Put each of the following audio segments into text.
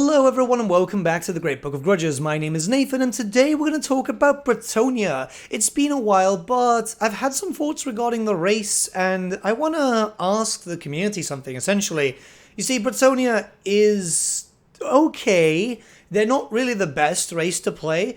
Hello everyone and welcome back to the Great Book of Grudges. My name is Nathan and today we're going to talk about Bretonnia. It's been a while, but I've had some thoughts regarding the race and I want to ask the community something essentially. You see, Bretonnia is okay. They're not really the best race to play.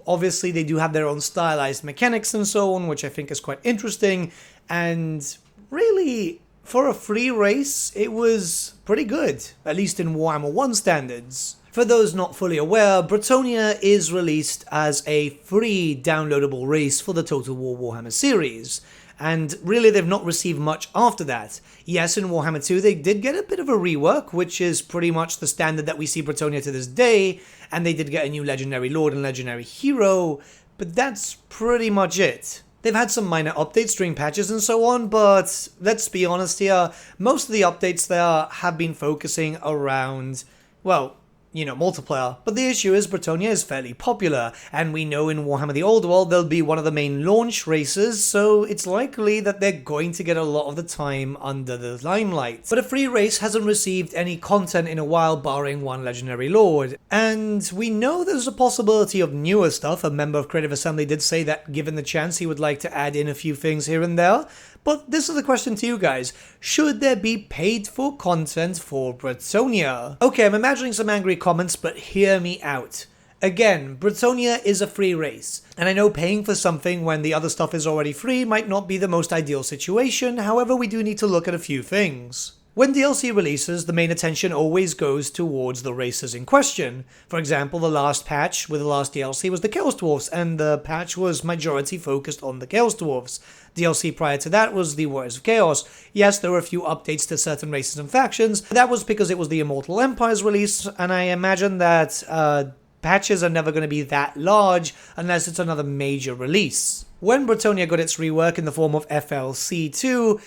Obviously they do have their own stylized mechanics and so on, which I think is quite interesting, and really, for a free race, it was pretty good, at least in Warhammer 1 standards. For those not fully aware, Bretonnia is released as a free downloadable race for the Total War Warhammer series, and really they've not received much after that. Yes, in Warhammer 2 they did get a bit of a rework, which is pretty much the standard that we see Bretonnia to this day, and they did get a new Legendary Lord and Legendary Hero, but that's pretty much it. They've had some minor updates during patches and so on, but let's be honest here, most of the updates there have been focusing around, well, multiplayer. But the issue is Bretonnia is fairly popular, and we know in Warhammer the Old World they'll be one of the main launch races, so it's likely that they're going to get a lot of the time under the limelight. But a free race hasn't received any content in a while, barring one Legendary Lord, and we know there's a possibility of newer stuff. A member of Creative Assembly did say that given the chance he would like to add in a few things here and there. But this is the question to you guys. Should there be paid for content for Bretonnia? Okay, I'm imagining some angry comments, but hear me out. Again, Bretonnia is a free race, and I know paying for something when the other stuff is already free might not be the most ideal situation, however we do need to look at a few things. When DLC releases, the main attention always goes towards the races in question. For example, the last patch with the last DLC was the Chaos Dwarfs, and the patch was majority focused on the Chaos Dwarfs. DLC prior to that was the Warriors of Chaos. Yes, there were a few updates to certain races and factions, but that was because it was the Immortal Empire's release, and I imagine that patches are never going to be that large unless it's another major release. When Bretonnia got its rework in the form of FLC2,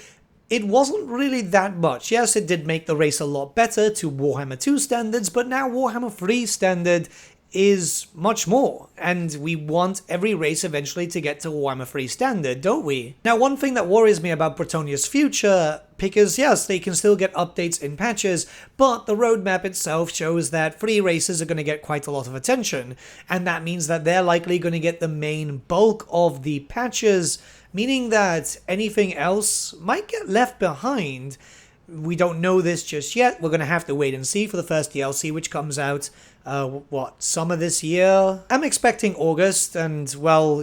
it wasn't really that much. Yes, it did make the race a lot better to Warhammer 2 standards, but now Warhammer 3 standard is much more, and we want every race eventually to get to Warhammer 3 standard, don't we? Now, one thing that worries me about Bretonnia's future, because yes, they can still get updates in patches, but the roadmap itself shows that free races are going to get quite a lot of attention, and that means that they're likely going to get the main bulk of the patches, meaning that anything else might get left behind. We don't know this just yet. We're going to have to wait and see for the first DLC, which comes out, summer this year? I'm expecting August, and, well,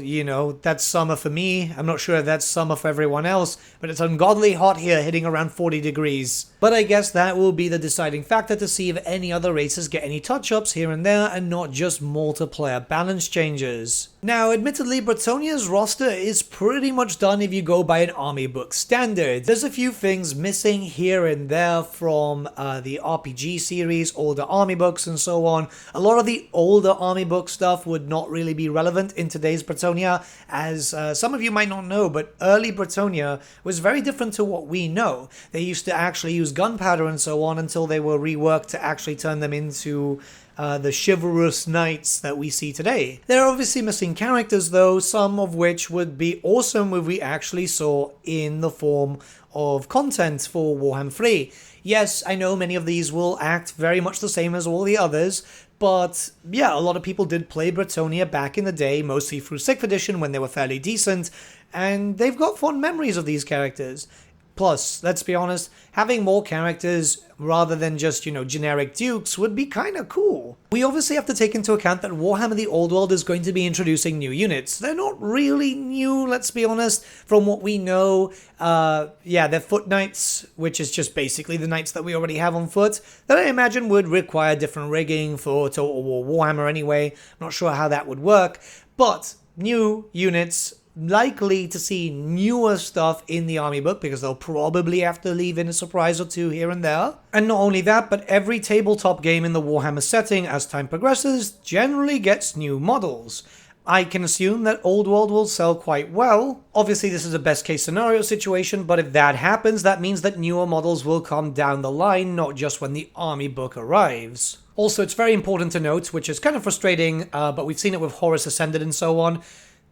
that's summer for me. I'm not sure if that's summer for everyone else, but it's ungodly hot here, hitting around 40 degrees. But I guess that will be the deciding factor to see if any other races get any touch-ups here and there, and not just multiplayer balance changes. Now, admittedly, Bretonnia's roster is pretty much done if you go by an army book standard. There's a few things missing here and there from the RPG series, older army books and so on. A lot of the older army book stuff would not really be relevant in today's Bretonnia, as some of you might not know, but early Bretonnia was very different to what we know. They used to actually use gunpowder and so on until they were reworked to actually turn them into the chivalrous knights that we see today. There are obviously missing characters though, some of which would be awesome if we actually saw in the form of content for Warhammer 3. Yes, I know many of these will act very much the same as all the others, but yeah, a lot of people did play Bretonnia back in the day, mostly through 6th edition when they were fairly decent, and they've got fond memories of these characters. Plus, let's be honest, having more characters rather than just, generic dukes would be kinda cool. We obviously have to take into account that Warhammer the Old World is going to be introducing new units. They're not really new, let's be honest, from what we know. They're foot knights, which is just basically the knights that we already have on foot, that I imagine would require different rigging for Total War Warhammer anyway. I'm not sure how that would work, but new units, likely to see newer stuff in the army book because they'll probably have to leave in a surprise or two here and there. And not only that, but every tabletop game in the Warhammer setting as time progresses generally gets new models. I can assume that Old World will sell quite well. Obviously this is a best case scenario situation, but if that happens, that means that newer models will come down the line, not just when the army book arrives. Also, it's very important to note, which is kind of frustrating, but we've seen it with Horus Ascended and so on,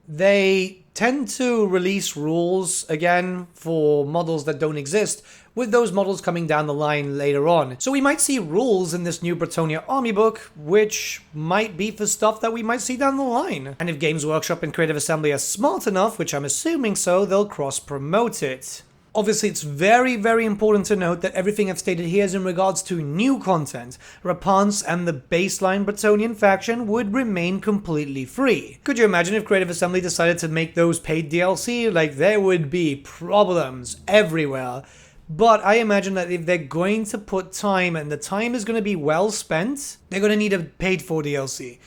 they tend to release rules again for models that don't exist, with those models coming down the line later on. So we might see rules in this new Bretonnia army book, which might be for stuff that we might see down the line. And if Games Workshop and Creative Assembly are smart enough, which I'm assuming so, they'll cross-promote it. Obviously, it's very, very important to note that everything I've stated here is in regards to new content. Rapance and the baseline Bretonnian faction would remain completely free. Could you imagine if Creative Assembly decided to make those paid DLC? Like, there would be problems everywhere. But I imagine that if they're going to put time, and the time is going to be well spent, they're going to need a paid-for DLC.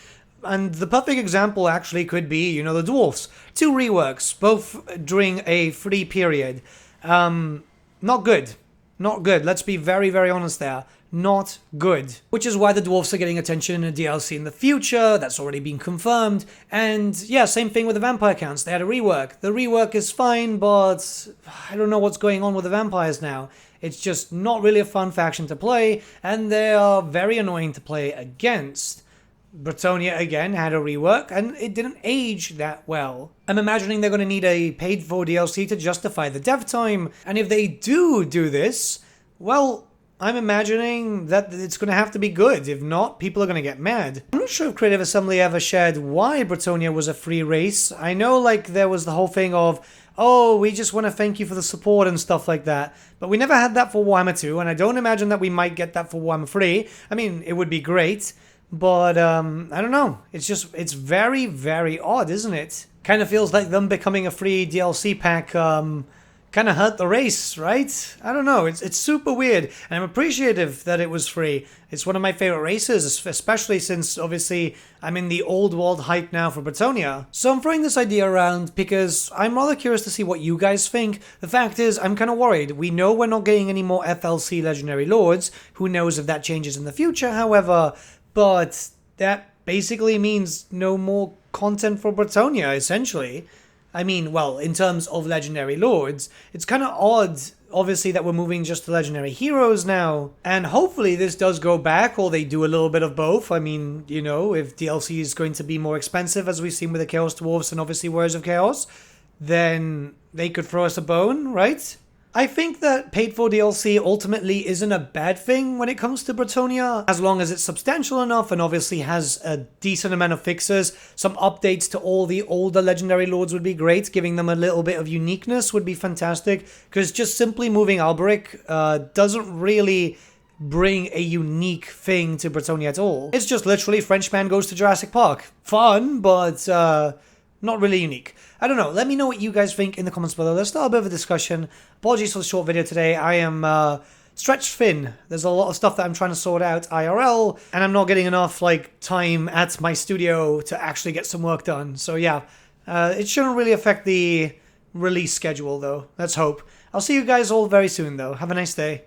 And the perfect example actually could be, you know, the Dwarfs. 2 reworks, both during a free period. Not good. Not good. Let's be very, very honest there. Not good. Which is why the Dwarfs are getting attention in a DLC in the future. That's already been confirmed. And yeah, same thing with the Vampire counts. They had a rework. The rework is fine, but I don't know what's going on with the Vampires now. It's just not really a fun faction to play, and they are very annoying to play against. Bretonnia, again, had a rework, and it didn't age that well. I'm imagining they're going to need a paid-for DLC to justify the dev time, and if they do this, well, I'm imagining that it's going to have to be good. If not, people are going to get mad. I'm not sure if Creative Assembly ever shared why Bretonnia was a free race. I know, like, there was the whole thing of, oh, we just want to thank you for the support and stuff like that. But we never had that for Warhammer 2, and I don't imagine that we might get that for Warhammer 3. I mean, it would be great. But, I don't know. It's very, very odd, isn't it? Kind of feels like them becoming a free DLC pack, kind of hurt the race, right? I don't know. It's super weird. And I'm appreciative that it was free. It's one of my favorite races, especially since, obviously, I'm in the old world hype now for Bretonnia. So I'm throwing this idea around because I'm rather curious to see what you guys think. The fact is, I'm kind of worried. We know we're not getting any more FLC Legendary Lords. Who knows if that changes in the future, however. But that basically means no more content for Bretonnia, essentially. I mean, well, in terms of Legendary Lords, it's kind of odd, obviously, that we're moving just to Legendary Heroes now. And hopefully this does go back, or they do a little bit of both. I mean, you know, if DLC is going to be more expensive, as we've seen with the Chaos Dwarfs and obviously Warriors of Chaos, then they could throw us a bone, right? I think that paid-for DLC ultimately isn't a bad thing when it comes to Bretonnia, as long as it's substantial enough and obviously has a decent amount of fixes. Some updates to all the older Legendary Lords would be great, giving them a little bit of uniqueness would be fantastic, because just simply moving Alberic doesn't really bring a unique thing to Bretonnia at all. It's just literally Frenchman goes to Jurassic Park. Fun, but not really unique. I don't know. Let me know what you guys think in the comments below. Let's start a bit of a discussion. Apologies for the short video today. I am stretched thin. There's a lot of stuff that I'm trying to sort out IRL, and I'm not getting enough time at my studio to actually get some work done. So yeah, it shouldn't really affect the release schedule though. Let's hope. I'll see you guys all very soon though. Have a nice day.